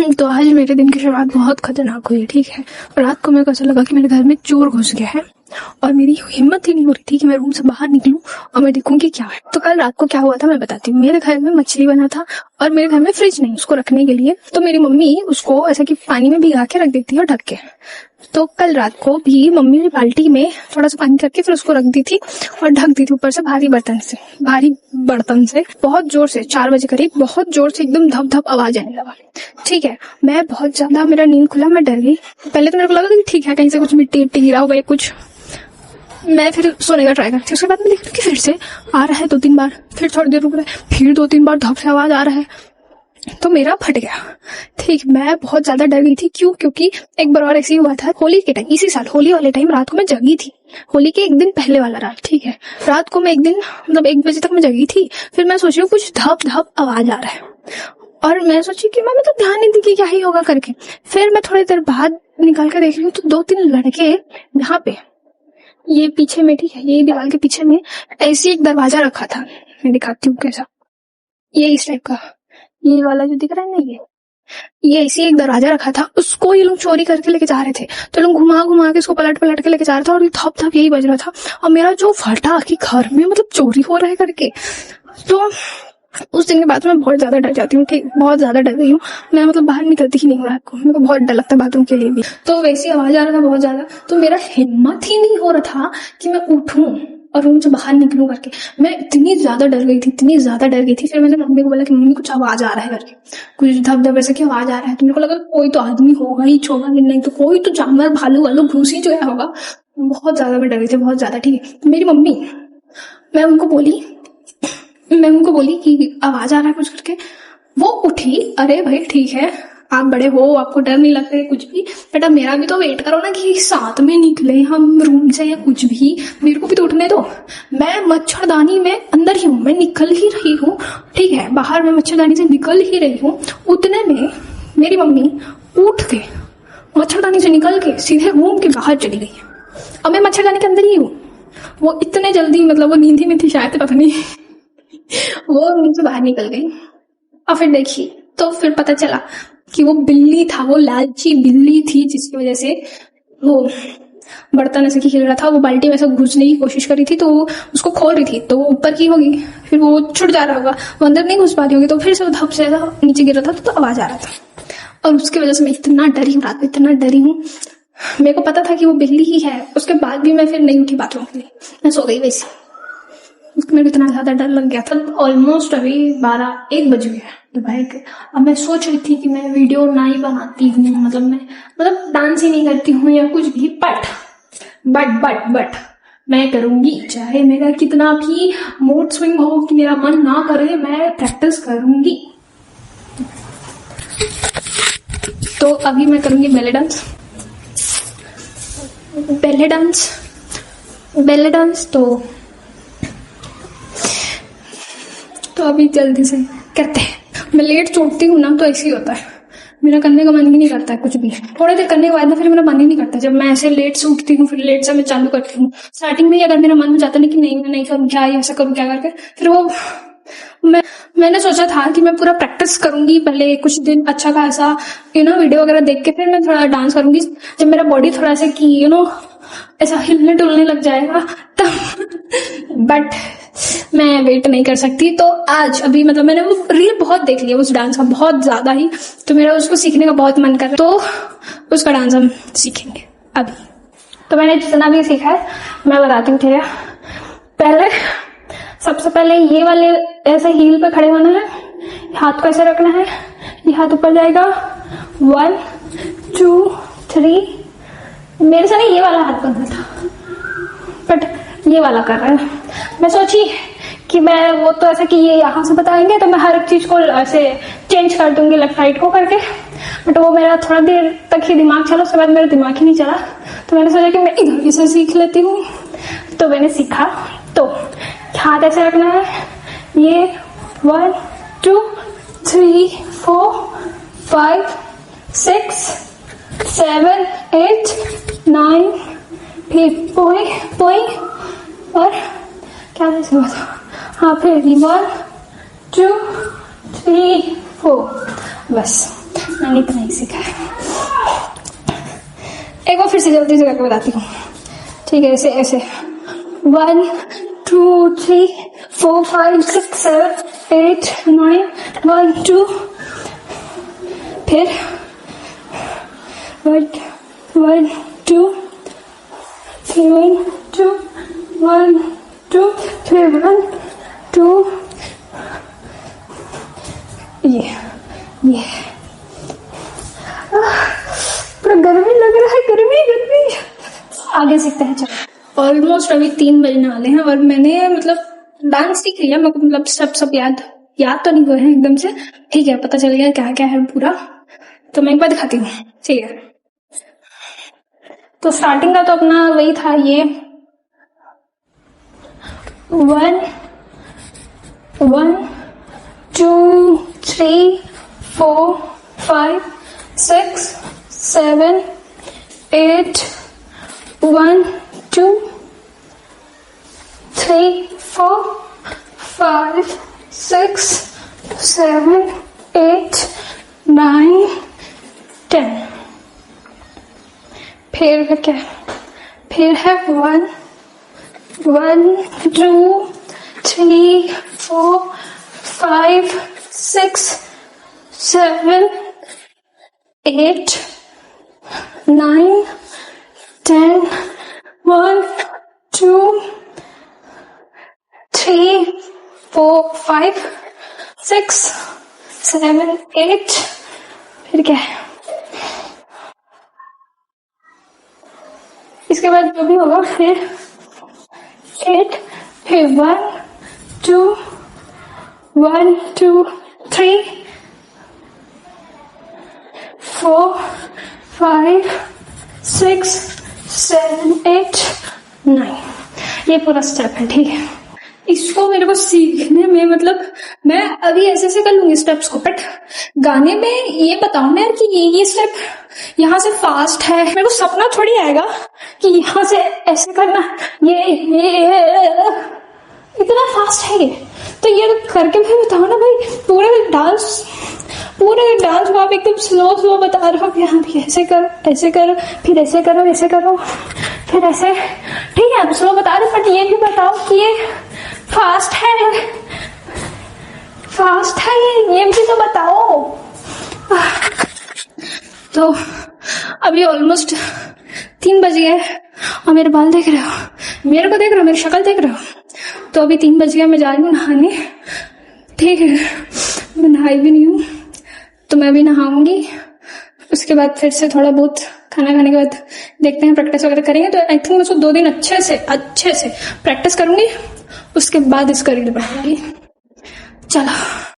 तो आज मेरे दिन की शुरुआत बहुत खतरनाक हुई, ठीक है। रात को मेरे को ऐसा लगा कि मेरे घर में चोर घुस गया है और मेरी हिम्मत ही नहीं हो रही थी कि मैं रूम से बाहर निकलूं और मैं देखूं कि क्या है। तो कल रात को क्या हुआ था मैं बताती हूँ। मेरे घर में मछली बना था और मेरे घर में फ्रिज नहीं उसको रखने के लिए, तो मेरी मम्मी उसको ऐसा कि पानी में भिगा के रख देती है और ढक के। तो कल रात को भी मम्मी ने बाल्टी में थोड़ा सा पानी करके फिर उसको रख दी थी और ढक दी थी ऊपर से भारी बर्तन से बहुत जोर से 4 बजे करीब बहुत जोर से एकदम धप धप आवाज आने लगा, ठीक है। मैं बहुत ज्यादा, मेरा नींद खुला, मैं डर गई। पहले तो मेरे को लगा कि ठीक है कहीं से कुछ मिट्टी गिरा होगा या कुछ, मैं फिर सोने का ट्राई करती। उसके बाद मैं देखती कि फिर से आ रहा है 2-3 बार, फिर थोड़ी देर रुक रहा है, फिर 2-3 बार धप से आवाज आ रहा है, तो मेरा फट गया, ठीक। मैं बहुत ज्यादा डर गई थी। क्यों? क्योंकि एक बार और ऐसे ही हुआ था होली के टाइम, इसी साल होली वाले टाइम रात को मैं जगी थी, होली के एक दिन पहले वाला रात, ठीक है। रात को मैं एक दिन मतलब 1 बजे तक मैं जगी थी। फिर मैं सोच रही हूँ कुछ धप धप आवाज आ रहा है और मैं सोची कि मैं तो ध्यान नहीं दी कि क्या ही होगा करके। फिर मैं थोड़ी देर बाद निकाल कर देख रही हूँ तो 2-3 लड़के यहाँ पे, ये पीछे में, ठीक है, ये दीवार के पीछे में ऐसी एक दरवाजा रखा था, मैं दिखाती हूँ कैसा, ये इस टाइप का, ये वाला जो दिख रहा है ना, ये ऐसी एक दरवाजा रखा था, उसको ये लोग चोरी करके लेके जा रहे थे। तो लोग घुमा घुमा के इसको पलट पलट के लेके जा रहे थे और थप थप यही बज रहा था। और मेरा जो फटा कि घर में मतलब चोरी हो रहा है करके, तो उस दिन के बाद मैं बहुत ज्यादा डर जाती हूँ, ठीक, बहुत ज्यादा डर गई हूँ मैं। मतलब बाहर निकलती ही नहीं हूँ रात को, मेरे को बहुत डर लगता है बाथरूम के लिए भी। तो वैसी आवाज आ रहा था बहुत ज्यादा, तो मेरा हिम्मत ही नहीं हो रहा था कि मैं उठूं और रूम से बाहर निकलूं करके। मैं इतनी ज्यादा डर गई थी, इतनी ज्यादा डर गई थी। फिर मैंने मम्मी को बोला कि मम्मी कुछ आवाज आ रहा है करके, कुछ धप धप ऐसे की आवाज आ रहा है। तो मेरे को लगा कोई तो आदमी होगा ही, छोगा नहीं तो कोई तो जानवर, भालू वालू घूसी जो है होगा। बहुत ज्यादा मैं डर गई थी, बहुत ज्यादा, ठीक है। तो मेरी मम्मी, मैं उनको बोली कि आवाज आ रहा है कुछ करके। वो उठी, अरे भाई ठीक है आप बड़े हो, आपको डर नहीं लगता है कुछ भी, बेटा मेरा भी तो वेट करो ना कि साथ में निकले हम रूम से या कुछ भी, मेरे को भी तो उठने दो। मैं मच्छरदानी में अंदर ही हूँ, मैं निकल ही रही हूँ, ठीक है, बाहर मैं मच्छरदानी से निकल ही रही हूँ। उतने में मेरी मम्मी उठ के मच्छरदानी से निकल के सीधे रूम के बाहर चली गई। अब मैं मच्छरदानी के अंदर ही हूँ, वो इतने जल्दी, मतलब वो नींद ही में थी शायद, पता नहीं वो रूम से बाहर निकल गई। और फिर देखी तो फिर पता चला कि वो बिल्ली था, वो लालची बिल्ली थी, जिसकी वजह से वो बर्तन ऐसे हिल रहा था, वो बाल्टी में ऐसे घुसने की कोशिश कर रही थी, तो उसको खोल रही थी, तो वो ऊपर की होगी, फिर वो छुट जा रहा होगा, वो अंदर नहीं घुस पा रही होगी, तो फिर से वो धप से नीचे गिर रहा था, तो आवाज आ रहा था। और उसकी वजह से मैं इतना डरी हूँ, रात में इतना डरी हूँ। मेरे को पता था कि वो बिल्ली ही है, उसके बाद भी मैं फिर नहीं उठी बाथरूम के लिए, मैं सो गई वैसे। मेरे को इतना ज्यादा डर लग गया था। ऑलमोस्ट अभी 12-1 बज गया दोपहर के। अब मैं सोच रही थी कि मैं वीडियो ना ही बनाती हूँ, मतलब डांस ही नहीं करती हूँ या कुछ भी, बट मैं करूंगी, चाहे मेरा कितना भी मूड स्विंग हो कि मेरा मन ना करे, मैं प्रैक्टिस करूंगी। तो अभी मैं करूंगी बेले डांस। तो अभी जल्दी से करते हैं। मैं लेट सोती हूँ ना तो ऐसे ही होता है, मेरा करने का मन ही नहीं करता है कुछ भी। थोड़ी देर करने के बाद ना फिर मेरा मन ही नहीं करता। जब मैं ऐसे लेट से उठती हूँ फिर लेट से मैं चालू करती हूँ, स्टार्टिंग में ही अगर मेरा मन हो जाता है कि नहीं मैं नहीं करूँ क्या, ऐसा करूँ क्या करके, फिर वो मैंने सोचा था कि मैं पूरा प्रैक्टिस करूंगी पहले कुछ दिन, अच्छा खासा वीडियो वगैरह देख के, फिर मैं थोड़ा डांस करूंगी। जब मेरा बॉडी थोड़ा सा कि ऐसा हिलने डुलने लग जाएगा तब। बट मैं वेट नहीं कर सकती। तो आज अभी मतलब मैंने वो रील बहुत देख लिया उस डांस का, बहुत ज्यादा ही, तो मेरा उसको सीखने का बहुत मन कर रहा है, तो उसका डांस हम सीखेंगे अभी। तो मैंने जितना भी सीखा है मैं बताती हूँ, ठीक है। सबसे पहले ये वाले ऐसे हील पे खड़े होना है, हाथ को ऐसे रखना है, ये हाथ ऊपर जाएगा, 1 2 3। मेरे से नहीं ये वाला हाथ करना था, बट ये वाला कर रहा है। मैं सोची कि मैं वो तो ऐसा कि ये यहाँ से बताएंगे तो मैं हर एक चीज को ऐसे चेंज कर दूंगी लेफ्ट राइट को करके, बट वो मेरा थोड़ा देर तक ही दिमाग चला, उसके बाद मेरा दिमाग ही नहीं चला। तो मैंने सोचा कि मैं इधर से सीख लेती हूँ, तो मैंने सीखा। तो हाथ ऐसे रखना है, ये 1 2 3 4 5 6 7 8 9, फिर पोई और क्या ऐसे हुआ था, हाँ फिर 1 2 3 4, बस मैंने इतना ही सीखा है। एक बार फिर से जल्दी से करके बताती हूँ, ठीक है? ऐसे ऐसे 1 2 3 4 5 6 7 8 9 1 2, फिर 1 2, फिर 1 2 1 2, फिर 1 2, ये पूरा गर्मी लग रहा है, गर्मी। आगे सीखते हैं, चलो। ऑलमोस्ट अभी 3 बजने वाले हैं और मैंने मतलब डांस सीख लिया, मतलब सब याद तो नहीं हुए हैं एकदम से, ठीक है? पता चल गया क्या क्या है पूरा, तो मैं एक बार दिखाती हूँ, ठीक है? तो स्टार्टिंग का तो अपना वही था, ये 1 2 3 4 5 6 7 8 1 2 3 4 5 6 7 8 9 10, फिर क्या? फिर है 1 2 3 4 5 6 7 8 9 10 1 2 3 4 5 6 7 8, फिर क्या है? इसके बाद जो भी होगा, फिर 8, फिर 1 2 3 4 5 6 7 8 9, ये पूरा स्टेप है, ठीक है? इसको मेरे को सीखने में मतलब मैं अभी ऐसे कर लूंगी स्टेप्स को, बट गाने में ये बताओ ना यार कि ये स्टेप यहाँ से फास्ट है, मेरे को सपना थोड़ी आएगा कि यहाँ से ऐसे करना, ये इतना फास्ट है ये, तो ये करके भी बताओ ना भाई। पूरे डांस को आप एकदम स्लो बता रहे हो कि हाँ भी ऐसे करो, फिर ऐसे करो, फिर ऐसे, ठीक है? आप स्लो बता रहे हो, बट ये भी बताओ कि ये फास्ट है ये भी तो बताओ। तो अभी ऑलमोस्ट 3 बज गए और मेरे बाल देख रहे हो, मेरे को देख रहे हो, मेरी शक्ल देख रहे हो? तो अभी 3 बज गया, मैं जा रही हूँ नहाने, ठीक है? मैं नहाई भी नहीं हूँ, तो मैं भी नहाऊंगी। उसके बाद फिर से थोड़ा बहुत खाना खाने के बाद देखते हैं, प्रैक्टिस वगैरह करेंगे। तो आई थिंक मैं उसको 2 दिन अच्छे से प्रैक्टिस करूंगी, उसके बाद इसका रील बनाऊंगी। चलो।